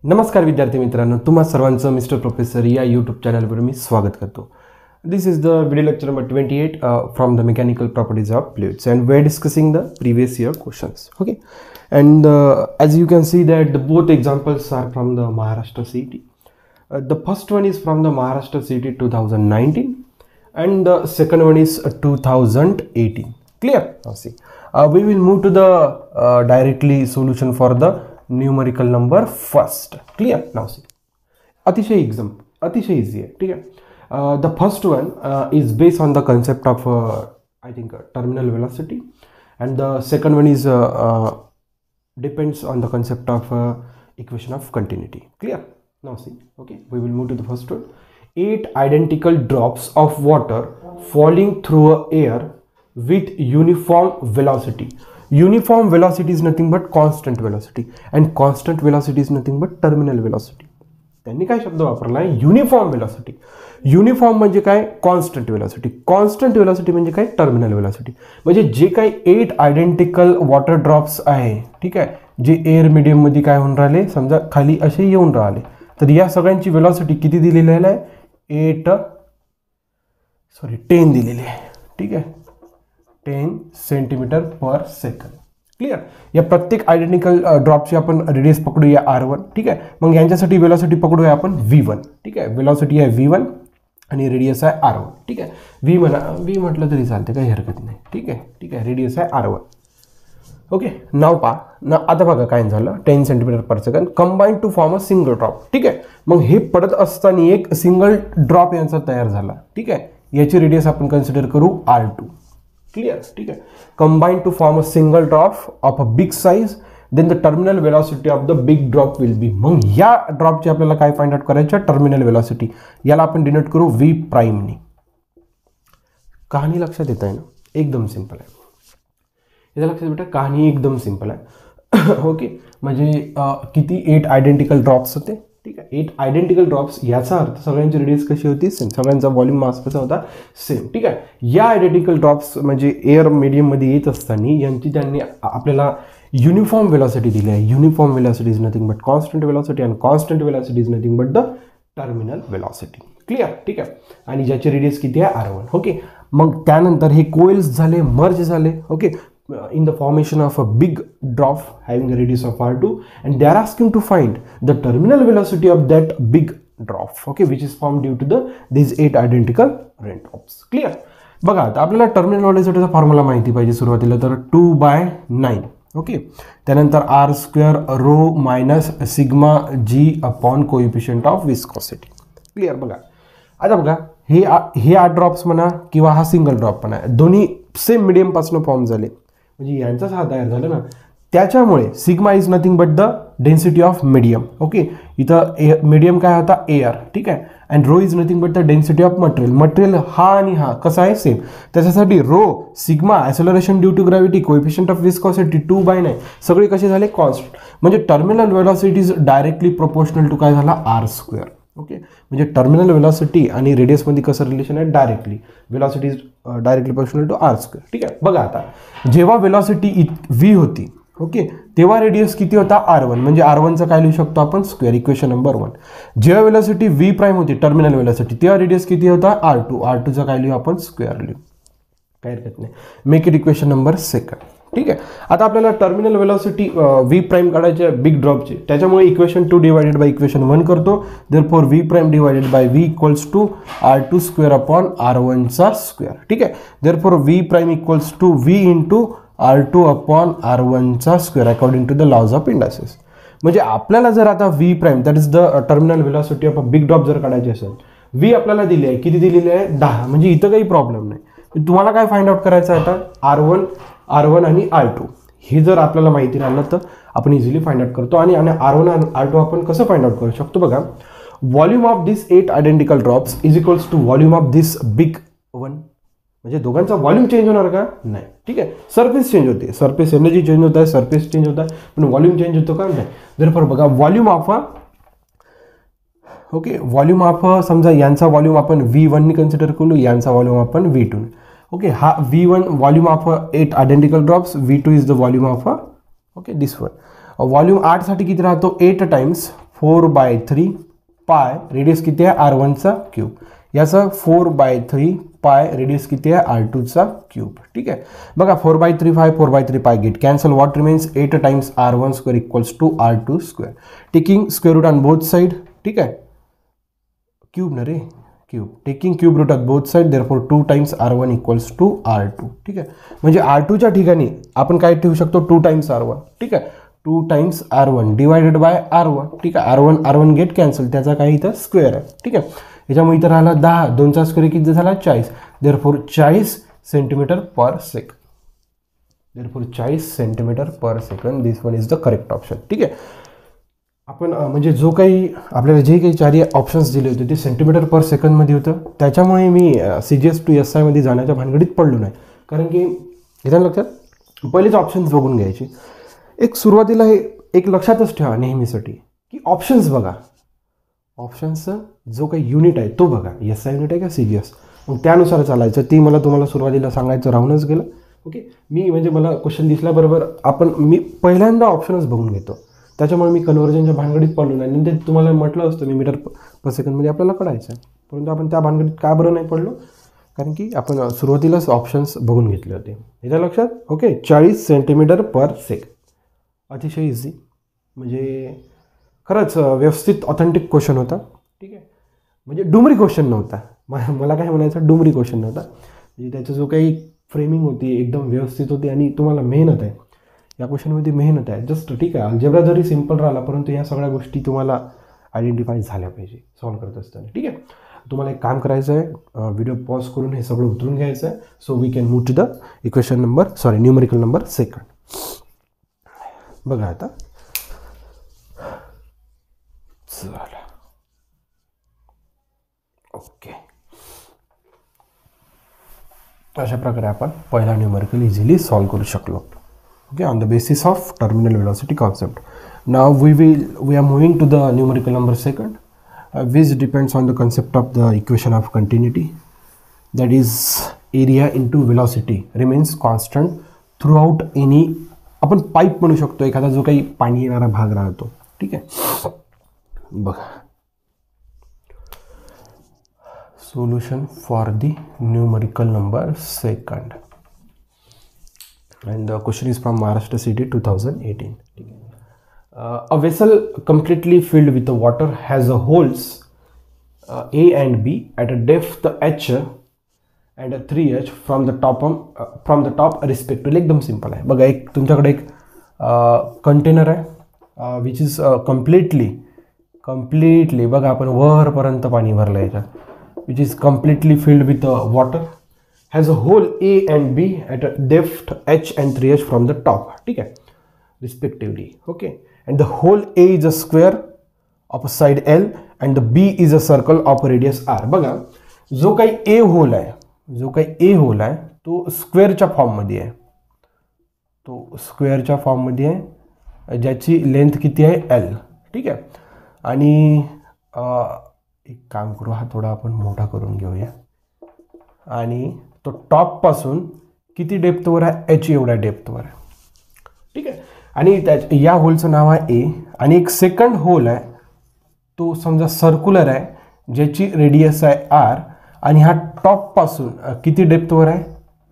नमस्कार विद्यार्थी मित्रांनो, तुम्हा सर्वांचं मिस्टर प्रोफेसर या यूट्यूब चॅनलवर मी स्वागत करतो. This is the video lecture number 28 from the mechanical properties of fluids and we are discussing the previous year questions. Okay, and as you can see that the both examples are from the Maharashtra CET. The first one is from the Maharashtra CET 2019 and the second one is 2018. Clear? Now see, we will move to the directly solution for the numerical number first. Clear? Now see, अतिशय easy है. ठीक है. The first one is based on the concept of I think terminal velocity, and the second one is depends on the concept of equation of continuity. Clear? Now see, okay, we will move to the first one. 8 identical drops of water falling through air with uniform velocity. Uniform velocity is nothing but constant velocity, and constant velocity is nothing but terminal velocity. त्यांनी काय शब्द वापरला आहे? Uniform velocity. Uniform म्हणजे काय? Constant velocity. Constant velocity म्हणजे काय? Terminal velocity. म्हणजे जे काही 8 आयडेंटिकल वॉटर ड्रॉप्स आहे, ठीक आहे, जे एअर मीडियम मध्ये काय होऊन राहिले, समजा खाली असे येऊन राहिले, तर या सगळ्यांची वेलोसिटी किती दिलेली आहे? 10 दिलेली आहे. ठीक आहे, 10 सेंटीमीटर पर सेकंड. क्लियर? या प्रत्येक आयडेंटिकल ड्रॉपची आपण रेडियस पकडूया R1. ठीक आहे, मग यांच्यासाठी वेलोसिटी पकडूया आपण V1. ठीक आहे, वेलोसिटी आहे V1 आणि रेडियस आहे R1. ठीक आहे, V म्हटलं तरी चालते, काही हरकत नाही. ठीक आहे, रेडियस आहे R1. ओके, नाव पहा ना. आता बघा काय झालं, 10 centimetre per second combine to form a single drop. ठीक आहे, मग हे पडत असताना एक सिंगल ड्रॉप यांचा तयार झाला. ठीक आहे, याची रेडियस आपण कन्सिडर करू R2. क्लियर? ठीक आहे, combine to form a single drop of a big size, then the terminal velocity of the big drop will be. मग या ड्रॉपची आपल्याला काय फाइंड आउट करायचं? Terminal velocity. याला आपण डिनोट करू V प्राइमनी. कहाणी लक्षात येत आहे ना? एकदम सिंपल आहे. याचा लक्षात बेटा, कहाणी एकदम सिंपल आहे. ओके, म्हणजे किती 8 आयडेंटिकल ड्रॉप्स होते. ठीक आहे, 8 आयडेंटिकल ड्रॉप्स, याचा अर्थ सगळ्यांची रेडियस कशी होती? सेम. सगळ्यांचा व्हॉल्यूम मास कसा होता? सेम. ठीक आहे, या आयडेंटिकल ड्रॉप्स म्हणजे एअर मीडियममध्ये येत असताना यांची त्यांनी आपल्याला युनिफॉर्म वेलोसिटी दिली आहे. Uniform velocity is nothing but constant velocity, and constant velocity is nothing but the terminal velocity. Clear? ठीक आहे, आणि ज्याची रेडियस किती आहे? R1. ओके, मग त्यानंतर हे कोइल्स झाले, मर्ज झाले. Okay, in the formation of a big drop having a radius of R2, and they are asking to find the terminal velocity of that big drop, okay, which is formed due to these 8 identical raindrops. Clear? बघा, आता आपल्याला terminal वेलोसिटीचा formula माहिती पाहिजे. सुरुवातीला तर 2/9. Okay, त्यानंतर R² rho minus sigma G upon coefficient of viscosity. Clear? बघा, आता बघा, हे 8 ड्रॉप्स म्हणा किंवा हा सिंगल ड्रॉप म्हणा, दोन्ही सेम मीडियम पासून फॉर्म झाले, म्हणजे यांचाच हा तयार झाला ना. त्याच्यामुळे sigma is nothing but the density of medium. Okay, इथं मीडियम काय होता? एअर. ठीक आहे, and rho is nothing but the density of material. Material हा आणि हा कसा आहे? सेम. त्याच्यासाठी rho sigma acceleration due to gravity, coefficient of viscosity 2/9 सगळे कसे झाले? कॉन्स्टंट. म्हणजे terminal velocity is directly proportional to काय झाला? R². ओके, म्हणजे टर्मिनल वेलोसिटी आणि रेडियसमध्ये कसं रिलेशन आहे? Directly. Velocity is directly proportional to R². ठीक आहे, बघा, आता जेव्हा वेलोसिटी V होती, ओके, तेव्हा रेडियस किती होता? R1. म्हणजे R1चा काय लिहू शकतो आपण? स्क्वेअर. Equation number 1. जेव्हा वेलोसिटी V प्राइम होती, टर्मिनल वेलोसिटी, तेव्हा रेडियस किती होता? R2. R2चा काय लिहू आपण? स्क्वेअर लिहू. काय हरकत नाही. Make it equation number 2. ठीक आहे, आता आपल्याला टर्मिनल वेलोसिटी V प्राइम काढायचे आहे बिग ड्रॉपचे. त्याच्यामुळे इक्वेशन 2 डिवाइडेड बाय इक्वेशन 1 करतो. Therefore V prime divided by V equals to R2² upon R1चा स्क्वेअर. ठीक आहे, therefore V prime equals to V into R2 upon R1चा square according to the laws of indices. म्हणजे आपल्याला जर आता V prime, that is the terminal velocity of a big drop जर काढायची असेल, V आपल्याला दिली आहे, किती दिलेली आहे? 10. म्हणजे इथं काही प्रॉब्लेम नाही. तुम्हाला काय फाइंड आउट करायचं आहे आता? R1 आणि R2 हे जर आपल्याला माहिती राहिलं तर आपण इझिली फाइंड आउट करतो. आणि R1 आणि R2 आपण कसं फाइंड आउट करू शकतो? बघा, volume of this 8 identical drops is equals to volume of this big one. म्हणजे दोघांचा व्हॉल्यूम चेंज होणार का? नाही. ठीक आहे, सरफेस चेंज होते, सरफेस एनर्जी चेंज होत आहे, सरफेस चेंज होत आहे, पण व्हॉल्यूम चेंज होतो का? नाही. देअरफॉर बघा, volume of okay, volume of समजा यांचा व्हॉल्यूम आपण V1 ने कन्सिडर करू, यांचा व्हॉल्यूम आपण V2 ने. ओके, हा V1 volume of 8 identical drops, V2 is the volume of okay this one. Volume 8 साठी किती राहतो? 8 टाइम्स 4/3 पाय, रेडियस किती आहे R1चा क्यूब, याचा 4/3 पाय, रेडियस किती आहे R2चा क्यूब. ठीक आहे, बघा 4/3 pi 4/3 pi get cancel, what remains 8 times R1 square equals to R2 square. Taking square root on both side. ठीक आहे, क्यूब ना रे, cube. Taking cube root on both side, therefore 2 times R1 equals to R2. ठीक आहे, म्हणजे R2च्या ठिकाणी आपण काय ठेवू शकतो, 2 टाइम्स R1. ठीक आहे, 2 times R1 divided by R1. ठीक आहे, R1 गेट कॅन्सल, त्याचा काही इथं स्क्वेअर आहे. ठीक आहे, याच्यामुळे इथं राहिला 10, 2चा स्क्वेअर किती झाला 40, therefore 40 centimetre per second. Therefore 40 centimetre per second. This one is the correct option. ठीक आहे, आपण म्हणजे जो काही आपल्याला जे काही चारही ऑप्शन्स दिले होते ते सेंटीमीटर पर सेकंडमध्ये होतं, त्याच्यामुळे मी CGS to SI मध्ये जाण्याच्या भानगडीत पडलो नाही. कारण की इथं लक्षात पहिलेच ऑप्शन्स बघून घ्यायचे. एक सुरुवातीला हे एक लक्षातच ठेवा नेहमीसाठी की ऑप्शन्स बघा, ऑप्शन्सचं जो काही युनिट आहे तो बघा, SI युनिट आहे का CGS, मग त्यानुसार चालायचं. ती मला तुम्हाला सुरुवातीला सांगायचं राहूनच गेलं. ओके, मी म्हणजे मला क्वेश्चन दिसल्याबरोबर मी पहिल्यांदा ऑप्शनच बघून घेतो, त्याच्यामुळे मी कन्व्हर्जनच्या भानगडीत पडलो नाही. नंतर तुम्हाला म्हटलं असतं मी मीटर पर सेकंडमध्ये आपल्याला कळायचं आहे, परंतु आपण त्या भानगडीत का बरं नाही पडलो, कारण की आपण सुरुवातीलाच ऑप्शन्स बघून घेतले होते. याच्या लक्षात. Okay, 40 centimetre per second. अतिशय इझी, म्हणजे खरंच व्यवस्थित ऑथेंटिक क्वेश्चन होता. ठीक आहे, म्हणजे डुमरी क्वेश्चन नव्हता. मला काय म्हणायचं, डुमरी क्वेश्चन नव्हता. म्हणजे त्याचं जो काही फ्रेमिंग होती एकदम व्यवस्थित होती आणि तुम्हाला मेहनत आहे या क्वेश्चनमध्ये, मेहनत आहे जस्ट. ठीक आहे, अल्जेब्रा जरी सिम्पल राहिला परंतु या सगळ्या गोष्टी तुम्हाला आयडेंटिफाय झाल्या पाहिजे सॉल्व करत असताना. ठीक आहे, तुम्हाला एक काम करायचं आहे, व्हिडिओ पॉज करून हे सगळं उतरून घ्यायचं आहे. So we can move to the equation number numerical number second. बघा आता, चला ओके, अशा प्रकारे आपण पहिला न्यूमेरिकल इझिली सॉल्व करू शकलो. Okay, on the basis of terminal velocity concept. Now we are moving to the numerical number second, which depends on the concept of the equation of continuity, that is area into velocity remains constant throughout any, आपण pipe म्हणू शकतो एखादा जो काही पाणी येणारा भाग राहतो. ठीक आहे, बघा solution for the numerical number second and the question is from Maharashtra City 2018. A vessel completely filled with the water has a holes A and B at a depth h and a 3h from the top respectively. एकदम simple आहे. बघा, एक तुमच्याकडे एक container आहे which is completely बघा आपण वरपर्यंत पाणी भरलं याच्यात, which is completely filled with water, has a hole A and B at a depth h and 3h from the top. ठीक आहे, respectively. Okay, and the hole A is a square of a side L and the B is a circle of a radius R. बघा, जो काही A hole आहे तो स्क्वेअरच्या फॉर्ममध्ये आहे, ज्याची लेंथ किती आहे L. ठीक आहे, आणि एक काम करू, हा थोडा आपण मोठा करून घेऊया, आणि तो टॉप पासून किती डेप्थवर आहे, H एवढ्या डेप्थवर आहे. ठीक आहे, आणि या होलचं नाव आहे A, आणि एक सेकंड होल आहे तो समजा सर्क्युलर आहे ज्याची रेडियस आहे R, आणि हा टॉप पासून किती डेप्थवर आहे,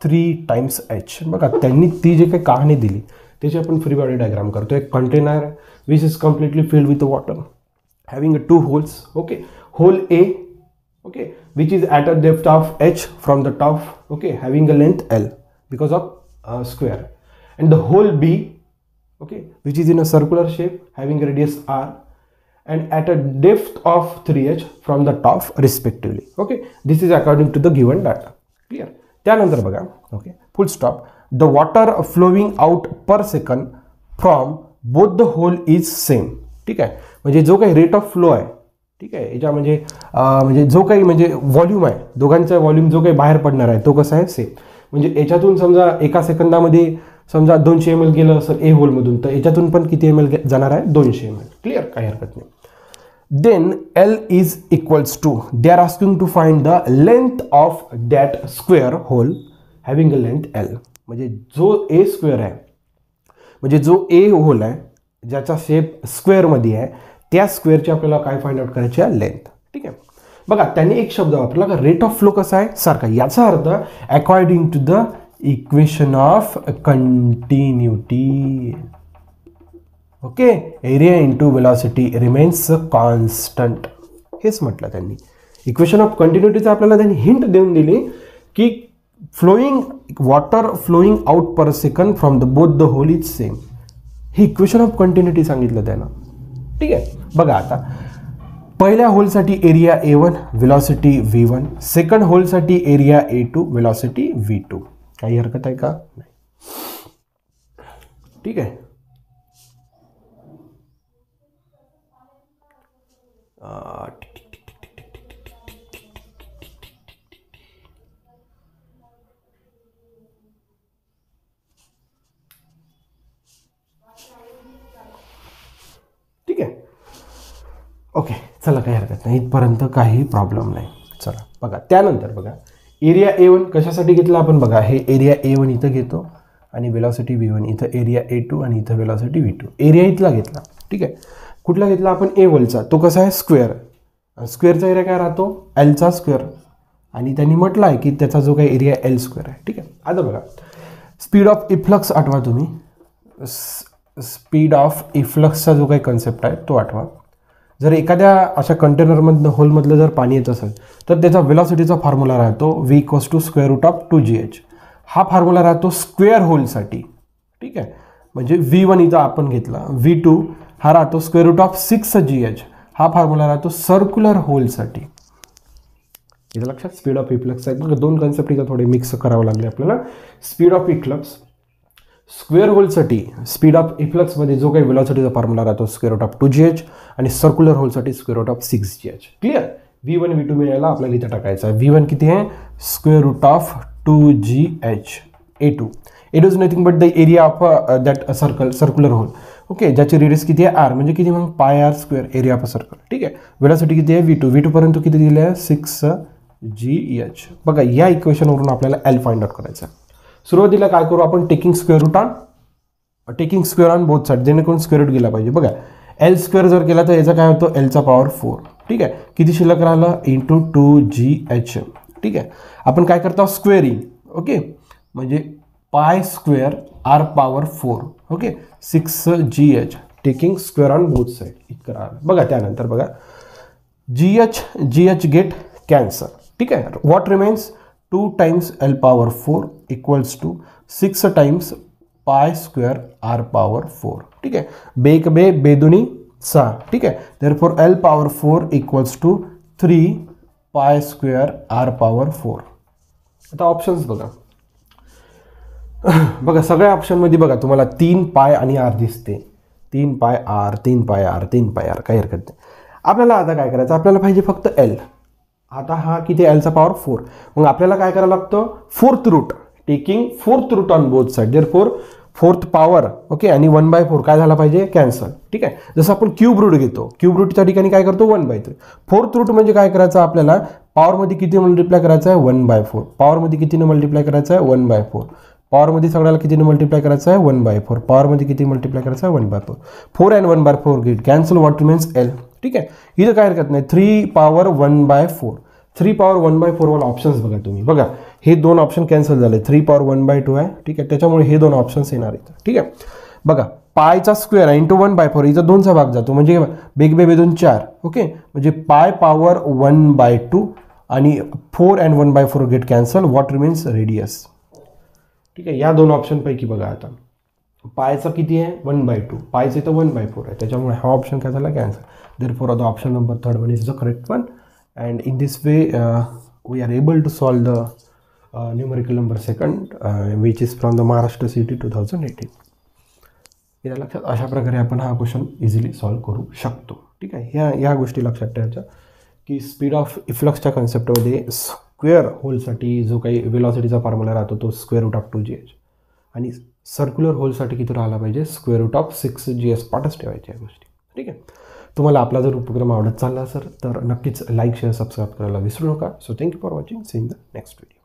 3 टाइम्स H. बघा, त्यांनी ती जे काही कहाणी दिली त्याची आपण फ्री बॉडी डायग्राम करतो. एक container which is completely filled with water having 2 holes. Okay, hole A, okay, which is at a depth of h from the top, okay, having a length L because of square, and the hole B, okay, which is in a circular shape having a radius R and at a depth of 3h from the top respectively. Okay, this is according to the given data. Clear? त्यानंतर बघा, okay, full stop, the water flowing out per second from both the hole is same. ठीक आहे, म्हणजे जो काही rate of flow आहे, ठीक आहे, याच्या म्हणजे जो काही म्हणजे व्हॉल्यूम आहे, दोघांचा व्हॉल्यूम जो काही बाहेर पडणार आहे तो कसा आहे, सेम. म्हणजे याच्यातून समजा एका सेकंदामध्ये समजा 200 ml गेलं असेल ए होलमधून, तर याच्यातून पण किती ml जाणार आहे, 200 ml. क्लिअर, काही हरकत नाही. Then L is equals to, they are asking to find the length of that square hole having a length L. म्हणजे जो ए स्क्वेअर आहे, म्हणजे जो ए होल आहे ज्याचा शेप स्क्वेअरमध्ये आहे, त्या स्क्वेअरची आपल्याला काय फाइंड आउट करायची आहे, लेंथ. ठीक आहे. बघा त्यांनी एक शब्द वापरला का रेट ऑफ फ्लो कसा आहे, सारखा. याचा अर्थ according to the equation of continuity. Okay, area into velocity remains constant, हेच म्हटलं त्यांनी. इक्वेशन ऑफ कंटिन्युटीचा आपल्याला त्यांनी हिंट देऊन दिली की flowing water flowing out per second from the both the hole is same. ही इक्वेशन ऑफ कंटिन्युटी सांगितलं त्यानं. ठीक आहे. बघा आता पहिल्या होलसाठी area A1 velocity V1, second होलसाठी एरिया A2 वेलॉसिटी V2. काही हरकत आहे का, नाही. ठीक आहे. ठीक आहे. ओके, चला काही हरकत नाही, इथपर्यंत काही प्रॉब्लेम नाही. चला बघा त्यानंतर बघा एरिया A1 कशासाठी घेतला आपण. बघा हे एरिया A1 इथं घेतो आणि वेलॉसिटी V1, इथं एरिया A2 आणि इथं वेलॉसिटी V2. एरिया इथला घेतला. ठीक आहे. कुठला घेतला आपण, A1चा. तो कसा आहे, स्क्वेअर. स्क्वेअरचा एरिया काय राहतो, Lचा स्क्वेअर. आणि त्यांनी म्हटलं आहे की त्याचा जो काही एरिया L स्क्वेअर आहे. ठीक आहे. आता बघा स्पीड ऑफ इफ्लक्स आठवा तुम्ही. स्पीड ऑफ इफ्लक्सचा जो काही कन्सेप्ट आहे तो आठवा. जर एखाद्या अशा कंटेनरमधनं होलमधलं जर पाणी येत असेल तर त्याचा वेलॉसिटीचा फॉर्म्युला राहतो V=√2gh. हा फॉर्म्युला राहतो स्क्वेअर होलसाठी. ठीक आहे. म्हणजे V1 इथं आपण घेतला, V2 हा राहतो √6gh. हा फॉर्म्युला राहतो सर्क्युलर होलसाठी. इथं लक्षात स्पीड ऑफ इफ्लक्स आहे. दोन कन्सेप्ट इथं थोडे मिक्स करावं लागले आपल्याला. स्पीड ऑफ इफ्लक्स स्क्वेअर होलसाठी स्पीड ऑफ इफ्लक्समध्ये जो काही वेलॉसिटीचा फॉर्म्युला राहतो √2gh आणि circular होलसाठी √6gh. Clear. V1 V2 मिळायला आपल्याला इथं टाकायचं आहे. V1 किती आहे, √2gh. A2 is nothing but the area of that circular hole. Okay, ज्याची रेडियस किती आहे r, म्हणजे किती मग πr² area of a circle. ठीक आहे. वेलॉसिटी किती आहे V2 पर्यंत किती दिले आहे 6gh. बघा या इक्वेशनवरून आपल्याला L फाइंड आउट करायचं आहे. सुरुवातीला काय करू आपण, taking square on both side, जेणेकरून स्क्वेअर रूट गेला पाहिजे. बघा L² जर केला तर याचा काय होतो Lचा पॉवर 4. ठीक आहे. किती शिल्लक राहिलं इंटू 2gh. ठीक आहे. आपण काय करतो स्क्वेअरिंग. ओके, म्हणजे π² r power 4. Okay, 6gh taking square on both side इतकं राहिलं. बघा त्यानंतर बघा gh गेट कॅन्सल. ठीक आहे. What remains 2 times L power 4 equals to 6 times π² r power 4. ठीक आहे. बेक बे बेदुनी 6. ठीक आहे. Therefore L power 4 equals to 3 π² r power 4. आता ऑप्शन्स बघा. बघा सगळ्या ऑप्शनमध्ये बघा तुम्हाला 3 π आणि r दिसते. 3 π r 3 π r 3 π r, काही हरकत नाही. आपल्याला आता काय करायचं, आपल्याला पाहिजे फक्त L. आता हा किती Lचा पॉवर 4. मग आपल्याला काय करावं लागतं, 4th root, taking 4th root on both side. Therefore 4th power. Okay, आणि 1/4 काय झाला पाहिजे कॅन्सल. ठीक आहे. जसं आपण क्यूब रूट घेतो, क्यूब रूटच्या ठिकाणी काय करतो 1/3. 4th रूट म्हणजे काय करायचं, आपल्याला पॉवरमध्ये किती मल्टिप्लाय करायचं आहे 1/4. पॉवरमध्ये कितीने मल्टिप्लाय करायचं आहे 1/4. पॉवरमध्ये सगळ्याला कितीने मल्टिप्लाय करायचं आहे 1/4. पॉवरमध्ये किती मल्टिप्लाय करायचं आहे 1/4. 4 and 1/4 gate cancel. What remains L. ठीक आहे. इथं काय हरकत नाही, 3 पॉवर 1/4. 3 पॉवर 1/4 वाला ऑप्शन्स बघा तुम्ही. बघा हे दोन ऑप्शन कॅन्सल झाले. 3 पॉवर 1/2 आहे. ठीक आहे. त्याच्यामुळे हे दोन ऑप्शन्स येणार आहेत. ठीक आहे. बघा पायचा स्क्वेअर इंटू 1/4, इथं 2चा भाग जातो म्हणजे बेग बे 2 4. ओके, म्हणजे पाय पॉवर 1/2 आणि 4 and 1/4 gate cancel. What remains radius. ठीक आहे. या दोन ऑप्शनपैकी बघा आता पायचा किती आहे 1/2, पायचं इथं 1/4 आहे, त्याच्यामुळे हा ऑप्शन काय झाला cancel. Therefore the option number 3 is the correct one. And in this way we are able to solve the numerical number 2 which is from the Maharashtra CET 2018. या लक्षात अशा प्रकारे आपण हा क्वेश्चन इझिली सॉल्व करू शकतो. ठीक आहे. या गोष्टी लक्षात ठेवायच्या की स्पीड ऑफ इफ्लक्सच्या कन्सेप्टमध्ये स्क्वेअर होलसाठी जो काही वेलॉसिटीचा फॉर्म्युला राहतो तो √2gh आणि सर्क्युलर होलसाठी किती राहिला पाहिजे √6gh. पाठच ठेवायच्या या गोष्टी. ठीक आहे. तुम्हाला आपला जर उपक्रम आवडत चालला असेल तर नक्कीच लाईक शेअर सबस्क्राईब करायला विसरू नका. So thank you for watching. See in the next video.